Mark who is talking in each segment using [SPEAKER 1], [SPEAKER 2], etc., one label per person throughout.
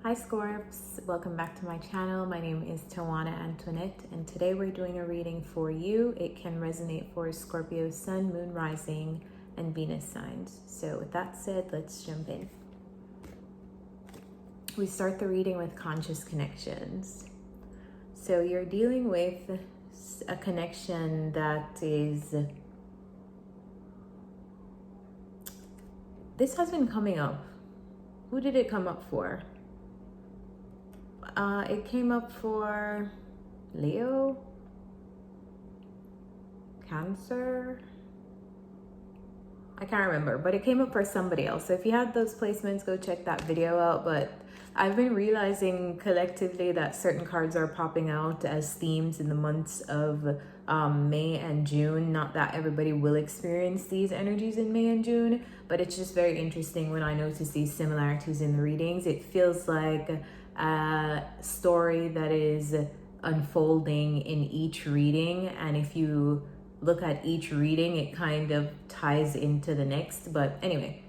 [SPEAKER 1] Hi Scorps, welcome back to my channel. My name is Tawanantoinette and today we're doing a reading for you. It can resonate for Scorpio Sun, Moon, Rising, and Venus signs. So with that said, let's jump in. We start the reading with conscious connections. So you're dealing with a connection that is... This has been coming up. Who did it come up for? It came up for Leo, Cancer. I can't remember, but it came up for somebody else. So if you had those placements, go check that video out. But I've been realizing collectively that certain cards are popping out as themes in the months of May and June. Not that everybody will experience these energies in May and June, but it's just very interesting when I notice these similarities in the readings. It feels like a story that is unfolding in each reading, and if you look at each reading, it kind of ties into the next. But anyway,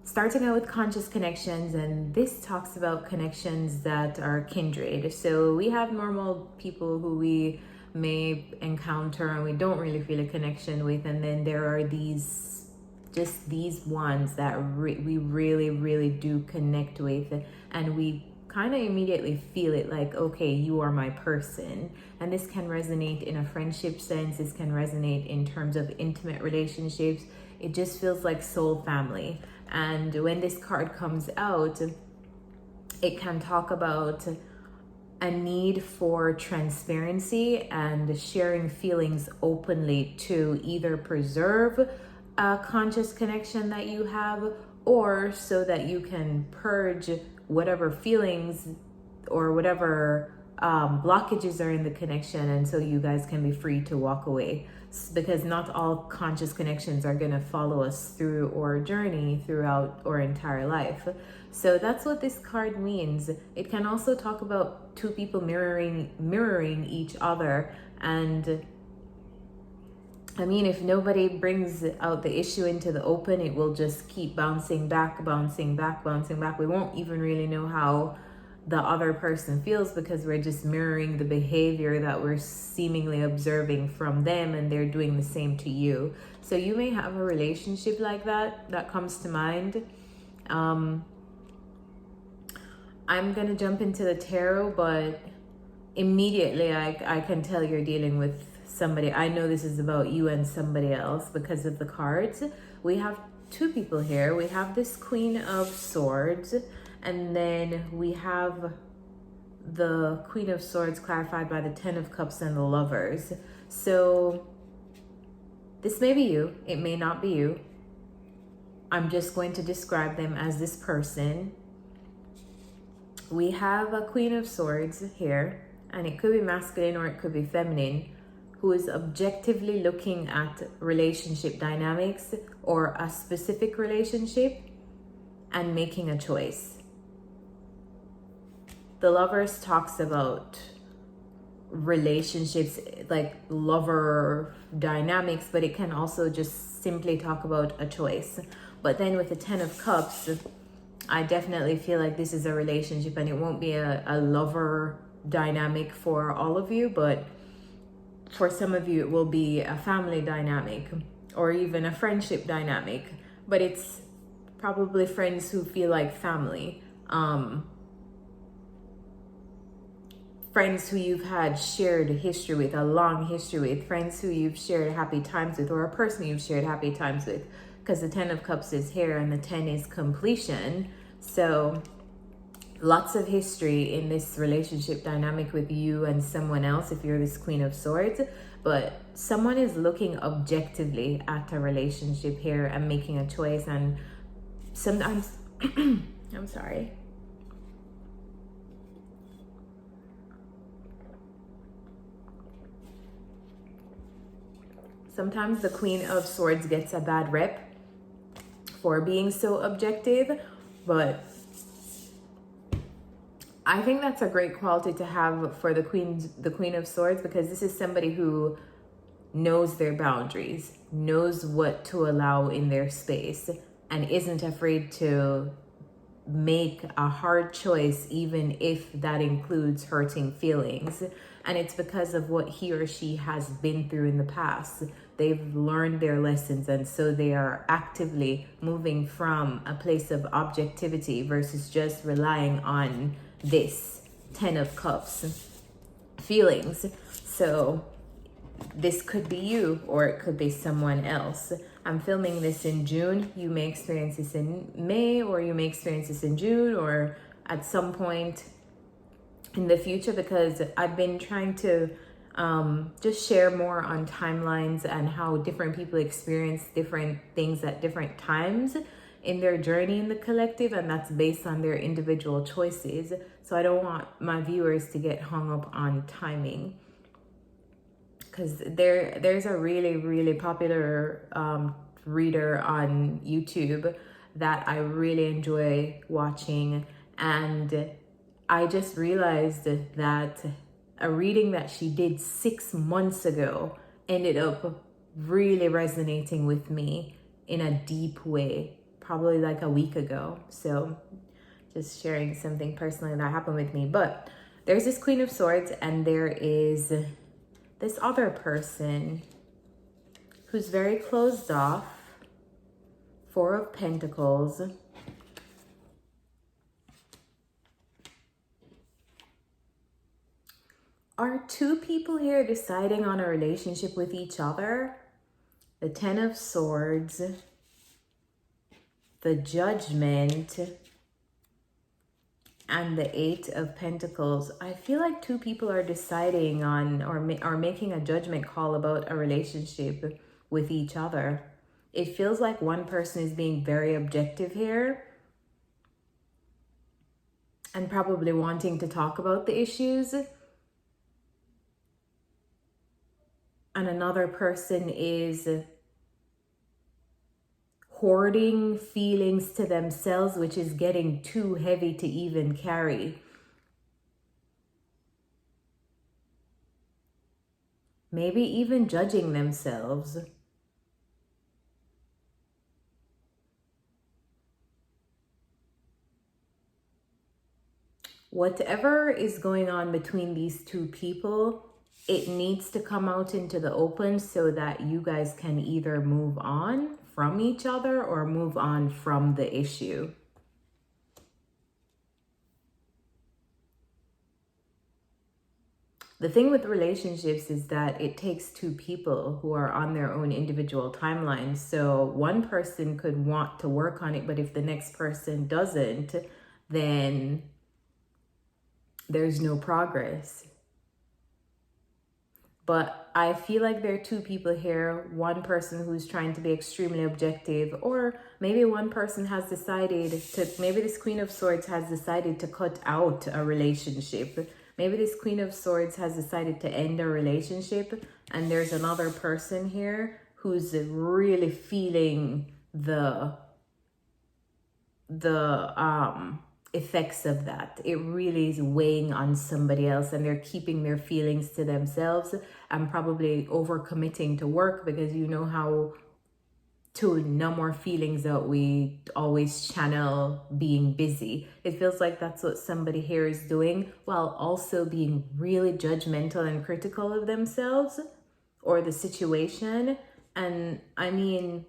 [SPEAKER 1] starting out with conscious connections, and this talks about connections that are kindred. So we have normal people who we may encounter and we don't really feel a connection with, and then there are these ones that we really do connect with, and we kind of immediately feel it, like, okay, you are my person. And this can resonate in a friendship sense. This can resonate in terms of intimate relationships. It just feels like soul family. And when this card comes out, it can talk about a need for transparency and sharing feelings openly to either preserve a conscious connection that you have, or so that you can purge whatever feelings or whatever blockages are in the connection, and so you guys can be free to walk away, because not all conscious connections are going to follow us through our journey throughout our entire life. So that's what this card means. It can also talk about two people mirroring each other, and I mean, if nobody brings out the issue into the open, it will just keep bouncing back. We won't even really know how the other person feels, because we're just mirroring the behavior that we're seemingly observing from them, and they're doing the same to you. So you may have a relationship like that comes to mind. I'm gonna jump into the tarot, but immediately I can tell you're dealing with somebody. I know this is about you and somebody else because of the cards. We have two people here. We have this Queen of Swords, and then we have the Queen of Swords clarified by the Ten of Cups and the Lovers. So this may be you, it may not be you. I'm just going to describe them as this person. We have a Queen of Swords here, and it could be masculine or it could be feminine, who is objectively looking at relationship dynamics or a specific relationship and making a choice. The Lovers talks about relationships, like lover dynamics, but it can also just simply talk about a choice. But then with the Ten of Cups, I definitely feel like this is a relationship, and it won't be a lover dynamic for all of you, but for some of you it will be a family dynamic or even a friendship dynamic, but it's probably friends who feel like family, friends who you've had shared history with, a long history with, friends who you've shared happy times with, or a person you've shared happy times with, because the Ten of Cups is here and the 10 is completion. So lots of history in this relationship dynamic with you and someone else if you're this Queen of Swords, but someone is looking objectively at a relationship here and making a choice. And sometimes I'm sorry, sometimes the Queen of Swords gets a bad rep for being so objective, but I think that's a great quality to have for the Queen of Swords, because this is somebody who knows their boundaries, knows what to allow in their space, and isn't afraid to make a hard choice, even if that includes hurting feelings. And it's because of what he or she has been through in the past. They've learned their lessons, and so they are actively moving from a place of objectivity versus just relying on this 10 of Cups feelings. So this could be you, or it could be someone else. I'm filming this in June. You may experience this in May, or you may experience this in June, or at some point in the future, because I've been trying to just share more on timelines and how different people experience different things at different times in their journey in the collective, and that's based on their individual choices. So I don't want my viewers to get hung up on timing, because there's a really popular reader on YouTube that I really enjoy watching, and I just realized that a reading that she did 6 months ago ended up really resonating with me in a deep way, probably like a week ago. So just sharing something personally that happened with me. But there's this Queen of Swords, and there is this other person who's very closed off. Four of Pentacles. Are two people here deciding on a relationship with each other? The Ten of Swords, the Judgment, and the Eight of Pentacles. I feel like two people are deciding on or are making a judgment call about a relationship with each other. It feels like one person is being very objective here and probably wanting to talk about the issues. And another person is hoarding feelings to themselves, which is getting too heavy to even carry. Maybe even judging themselves. Whatever is going on between these two people, it needs to come out into the open so that you guys can either move on from each other or move on from the issue. The thing with relationships is that it takes two people who are on their own individual timelines. So one person could want to work on it, but if the next person doesn't, then there's no progress. But I feel like there are two people here. One person who's trying to be extremely objective, or maybe one person has decided to, maybe this Queen of Swords has decided to cut out a relationship. Maybe this Queen of Swords has decided to end a relationship, and there's another person here who's really feeling the effects of that. It really is weighing on somebody else, and they're keeping their feelings to themselves and probably overcommitting to work, because you know how to numb our feelings out, we always channel being busy. It feels like that's what somebody here is doing, while also being really judgmental and critical of themselves or the situation. And I mean,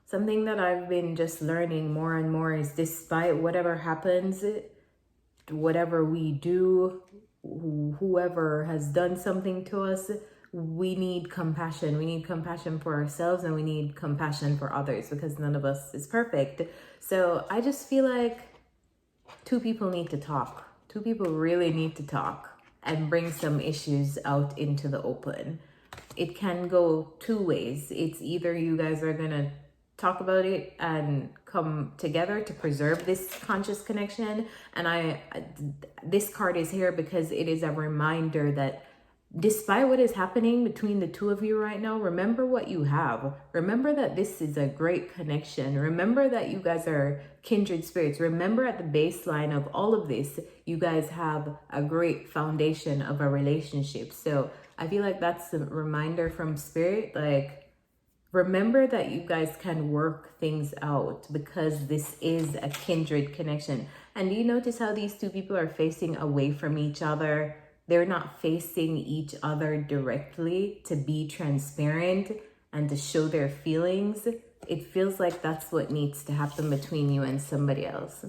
[SPEAKER 1] something that I've been just learning more and more is, despite whatever happens, whatever we do, whoever has done something to us, we need compassion. We need compassion for ourselves, and we need compassion for others, because none of us is perfect. So I just feel like two people need to talk. Two people really need to talk and bring some issues out into the open. It can go two ways. It's either you guys are gonna talk about it and come together to preserve this conscious connection. And this card is here because it is a reminder that despite what is happening between the two of you right now, remember what you have. Remember that this is a great connection. Remember that you guys are kindred spirits. Remember, at the baseline of all of this, you guys have a great foundation of a relationship. So I feel like that's a reminder from spirit, like, remember that you guys can work things out because this is a kindred connection. And do you notice how these two people are facing away from each other? They're not facing each other directly to be transparent and to show their feelings. It feels like that's what needs to happen between you and somebody else.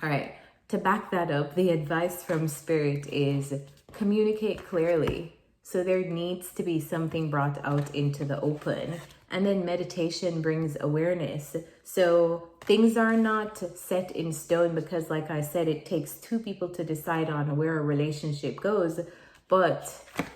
[SPEAKER 1] All right, to back that up, the advice from Spirit is communicate clearly. So there needs to be something brought out into the open. And then meditation brings awareness. So things are not set in stone because, like I said, it takes two people to decide on where a relationship goes. But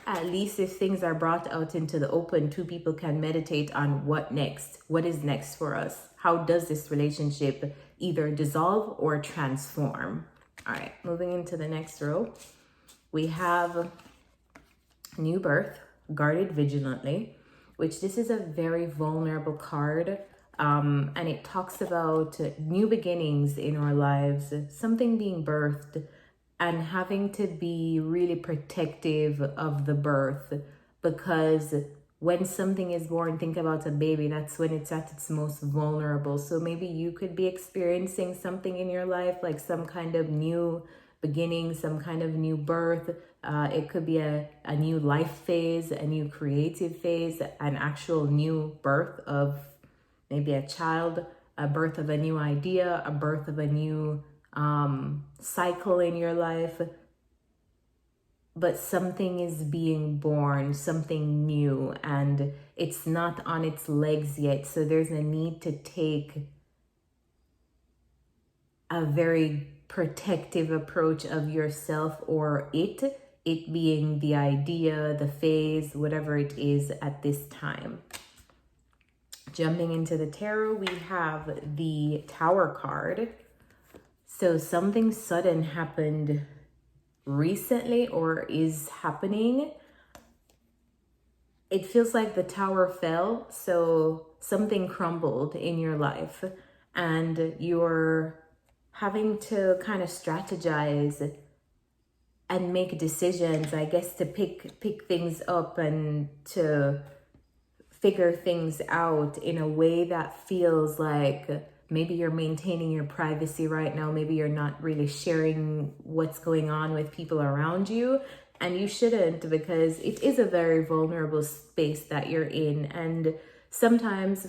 [SPEAKER 1] at least if things are brought out into the open, two people can meditate on what next. What is next for us? How does this relationship either dissolve or transform? All right, moving into the next row, we have new birth, guarded vigilantly, which this is a very vulnerable card. And it talks about new beginnings in our lives, something being birthed, and having to be really protective of the birth, because when something is born, think about a baby, that's when it's at its most vulnerable. So maybe you could be experiencing something in your life, like some kind of new beginning, some kind of new birth. It could be a new life phase, a new creative phase, an actual new birth of maybe a child, a birth of a new idea, a birth of a new cycle in your life. But something is being born, something new, and it's not on its legs yet. So there's a need to take a very protective approach of yourself or it being the idea, the phase, whatever it is at this time. Jumping into the tarot, we have the Tower card. So something sudden happened recently or is happening. It feels like the tower fell, so something crumbled in your life and you're having to kind of strategize and make decisions, I guess, to pick things up and to figure things out in a way that feels like maybe you're maintaining your privacy right now. Maybe you're not really sharing what's going on with people around you. And you shouldn't, because it is a very vulnerable space that you're in. And sometimes,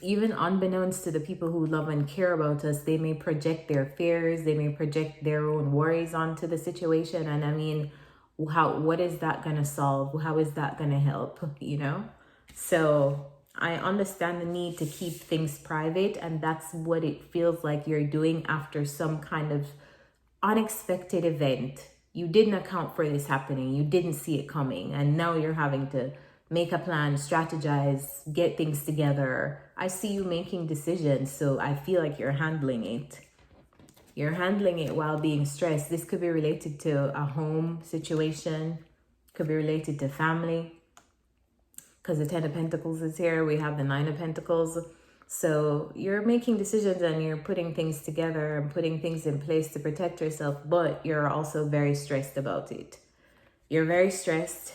[SPEAKER 1] even unbeknownst to the people who love and care about us, they may project their fears, they may project their own worries onto the situation. And I mean, what is that going to solve? How is that going to help, you know? So I understand the need to keep things private, and that's what it feels like you're doing after some kind of unexpected event. You didn't account for this happening, you didn't see it coming, and now you're having to make a plan, strategize, get things together. I see you making decisions, so I feel like you're handling it. You're handling it while being stressed. This could be related to a home situation, could be related to family, because the 10 of Pentacles is here. We have the 9 of Pentacles. So you're making decisions and you're putting things together and putting things in place to protect yourself, but you're also very stressed about it. You're very stressed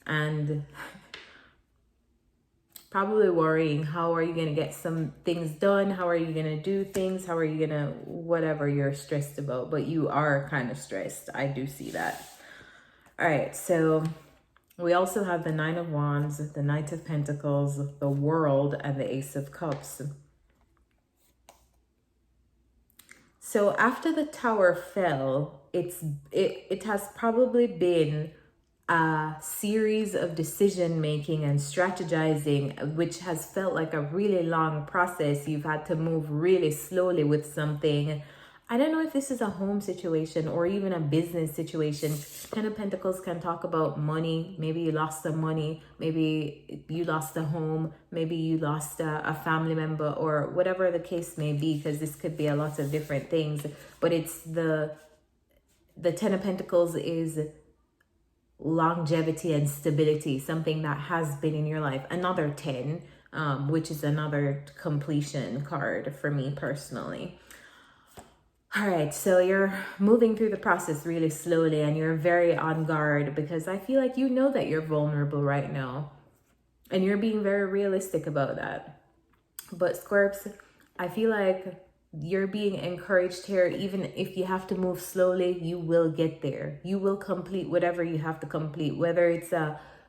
[SPEAKER 1] and probably worrying, how are you going to get some things done? How are you going to do things? How are you going to, whatever you're stressed about, but you are kind of stressed. I do see that. All right, so we also have the 9 of Wands, the Knight of Pentacles, the World, and the Ace of Cups. So after the Tower fell, it has probably been a series of decision making and strategizing, which has felt like a really long process. You've had to move really slowly with something. I don't know if this is a home situation or even a business situation. 10 of Pentacles can talk about money. Maybe you lost some money. Maybe you lost a home. Maybe you lost a family member, or whatever the case may be, because this could be a lot of different things. But it's the 10 of Pentacles is longevity and stability, something that has been in your life. Another 10, which is another completion card for me personally. All right, so you're moving through the process really slowly and you're very on guard, because I feel like you know that you're vulnerable right now. And you're being very realistic about that. But Scorps, I feel like you're being encouraged here. Even if you have to move slowly, you will get there. You will complete whatever you have to complete, whether it's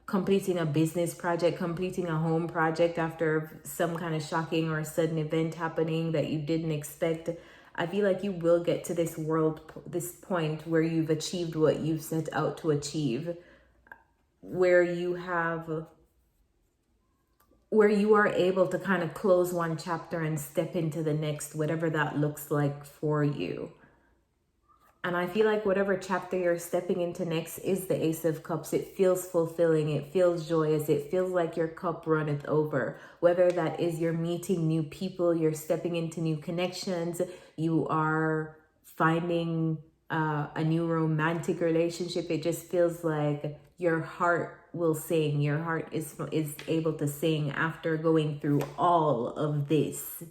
[SPEAKER 1] completing a business project, completing a home project after some kind of shocking or sudden event happening that you didn't expect. I feel like you will get to this point where you've achieved what you've set out to achieve, where you are able to kind of close one chapter and step into the next, whatever that looks like for you. And I feel like whatever chapter you're stepping into next is the Ace of Cups. It feels fulfilling. It feels joyous. It feels like your cup runneth over. Whether that is you're meeting new people, you're stepping into new connections, you are finding a new romantic relationship. It just feels like your heart will sing. Your heart is able to sing after going through all of this.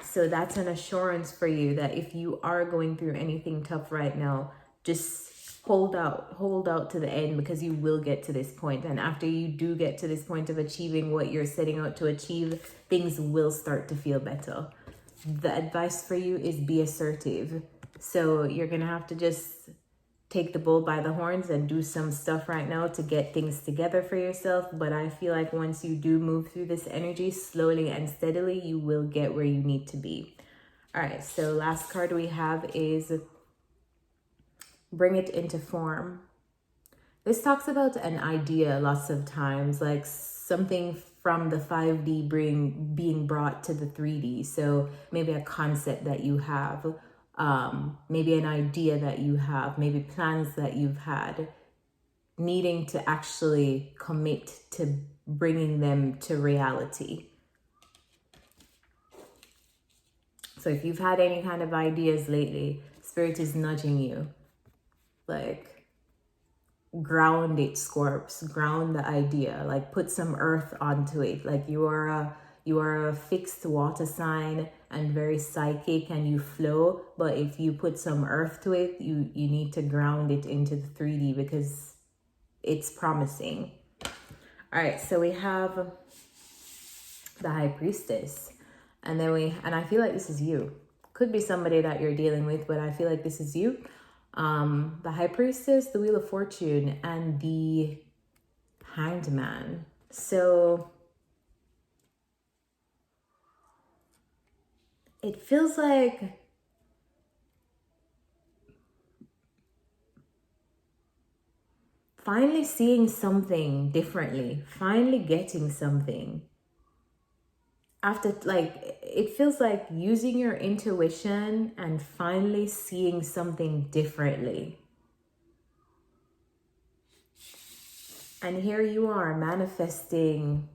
[SPEAKER 1] So that's an assurance for you that if you are going through anything tough right now, just hold out to the end, because you will get to this point. And after you do get to this point of achieving what you're setting out to achieve, things will start to feel better. The advice for you is be assertive. So you're going to have to just take the bull by the horns and do some stuff right now to get things together for yourself. But I feel like once you do move through this energy slowly and steadily, you will get where you need to be. All right, so last card we have is bring it into form. This talks about an idea lots of times, like something from the 5D being brought to the 3D. So maybe a concept that you have, maybe an idea that you have, maybe plans that you've had, needing to actually commit to bringing them to reality. So if you've had any kind of ideas lately, Spirit is nudging you, like, ground it, Scorps, ground the idea, like put some earth onto it. Like you are a fixed water sign and very psychic and you flow, but if you put some earth to it, you need to ground it into the 3D because it's promising. All right, so we have the High Priestess, and I feel like this is you. Could be somebody that you're dealing with, but I feel like this is you. The High Priestess, the Wheel of Fortune, and the Hanged Man. So it feels like finally seeing something differently, finally getting something. After, like, it feels like using your intuition and finally seeing something differently. And here you are manifesting,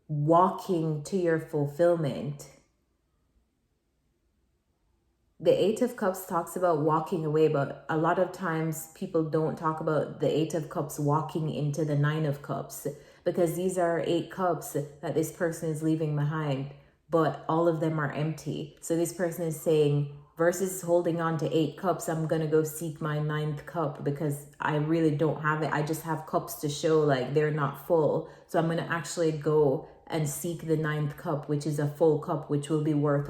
[SPEAKER 1] walking to your fulfillment. The Eight of Cups talks about walking away, but a lot of times people don't talk about the Eight of Cups walking into the Nine of Cups, because these are 8 cups that this person is leaving behind, but all of them are empty. So this person is saying, versus holding on to 8 cups, I'm going to go seek my 9th cup because I really don't have it. I just have cups to show like they're not full. So I'm going to actually go and seek the 9th cup, which is a full cup, which will be worth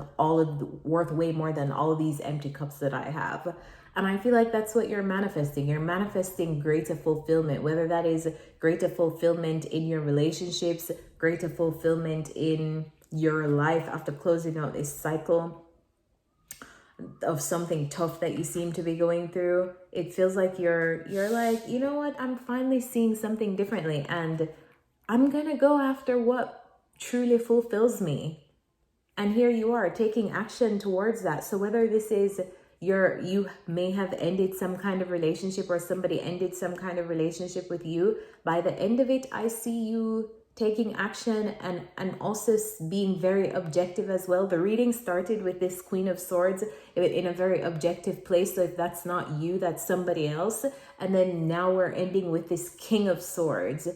[SPEAKER 1] way more than all of these empty cups that I have. And I feel like that's what you're manifesting. You're manifesting greater fulfillment, whether that is greater fulfillment in your relationships, greater fulfillment in your life after closing out this cycle of something tough that you seem to be going through. It feels like you're like, you know what? I'm finally seeing something differently, and I'm gonna go after what truly fulfills me. And here you are taking action towards that. So whether this is you may have ended some kind of relationship, or somebody ended some kind of relationship with you, by the end of it, I see you taking action and also being very objective as well. The reading started with this Queen of Swords in a very objective place. So if that's not you, that's somebody else. And then now we're ending with this King of Swords,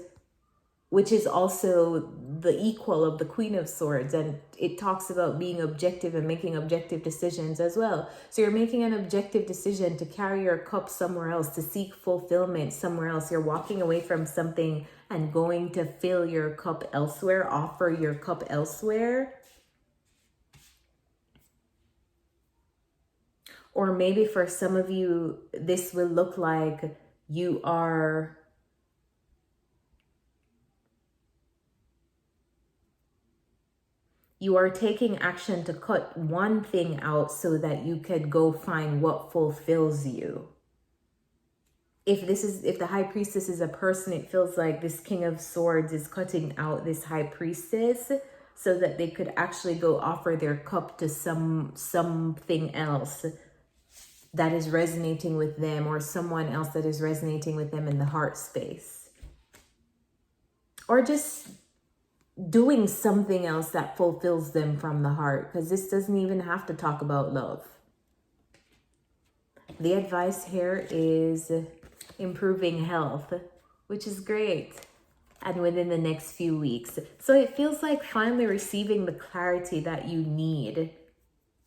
[SPEAKER 1] which is also the equal of the Queen of Swords, and it talks about being objective and making objective decisions as well. So you're making an objective decision to carry your cup somewhere else, to seek fulfillment somewhere else. You're walking away from something and going to fill your cup elsewhere, offer your cup elsewhere. Or maybe for some of you, this will look like you are taking action to cut one thing out so that you could go find what fulfills you. If the High Priestess is a person, it feels like this King of Swords is cutting out this High Priestess so that they could actually go offer their cup to something else that is resonating with them, or someone else that is resonating with them in the heart space. Or just doing something else that fulfills them from the heart, because this doesn't even have to talk about love. The advice here is improving health, which is great, and within the next few weeks. So it feels like finally receiving the clarity that you need,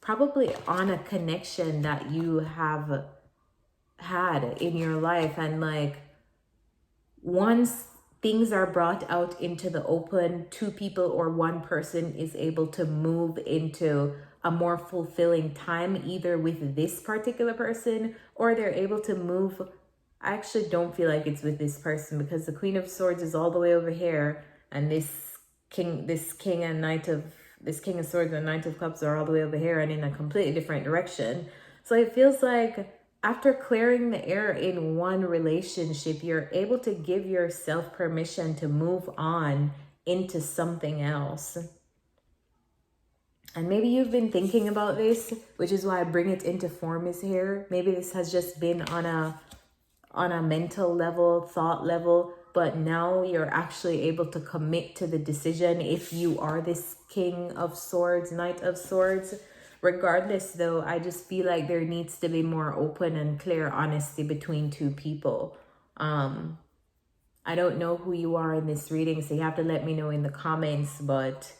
[SPEAKER 1] probably on a connection that you have had in your life. And like, once things are brought out into the open, two people or one person is able to move into a more fulfilling time, either with this particular person, or they're able to move. I actually don't feel like it's with this person, because the Queen of Swords is all the way over here, and this King of Swords and Knight of Cups are all the way over here and in a completely different direction. So it feels like after clearing the air in one relationship, you're able to give yourself permission to move on into something else. And maybe you've been thinking about this, which is why I bring it into form is here. Maybe this has just been on a mental level, thought level, but now you're actually able to commit to the decision if you are this King of Swords, Knight of Swords. Regardless, though, I just feel like there needs to be more open and clear honesty between two people. I don't know who you are in this reading, so you have to let me know in the comments, but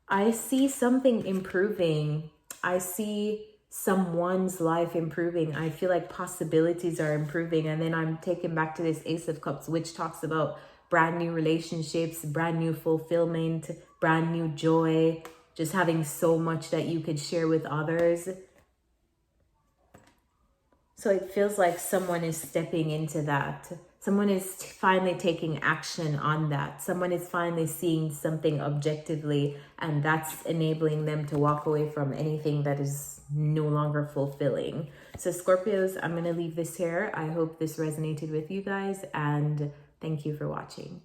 [SPEAKER 1] I see something improving. I see someone's life improving. I feel like possibilities are improving. And then I'm taken back to this Ace of Cups, which talks about brand new relationships, brand new fulfillment, brand new joy, just having so much that you could share with others. So it feels like someone is stepping into that. Someone is finally taking action on that. Someone is finally seeing something objectively, and that's enabling them to walk away from anything that is no longer fulfilling. So Scorpios, I'm going to leave this here. I hope this resonated with you guys, and thank you for watching.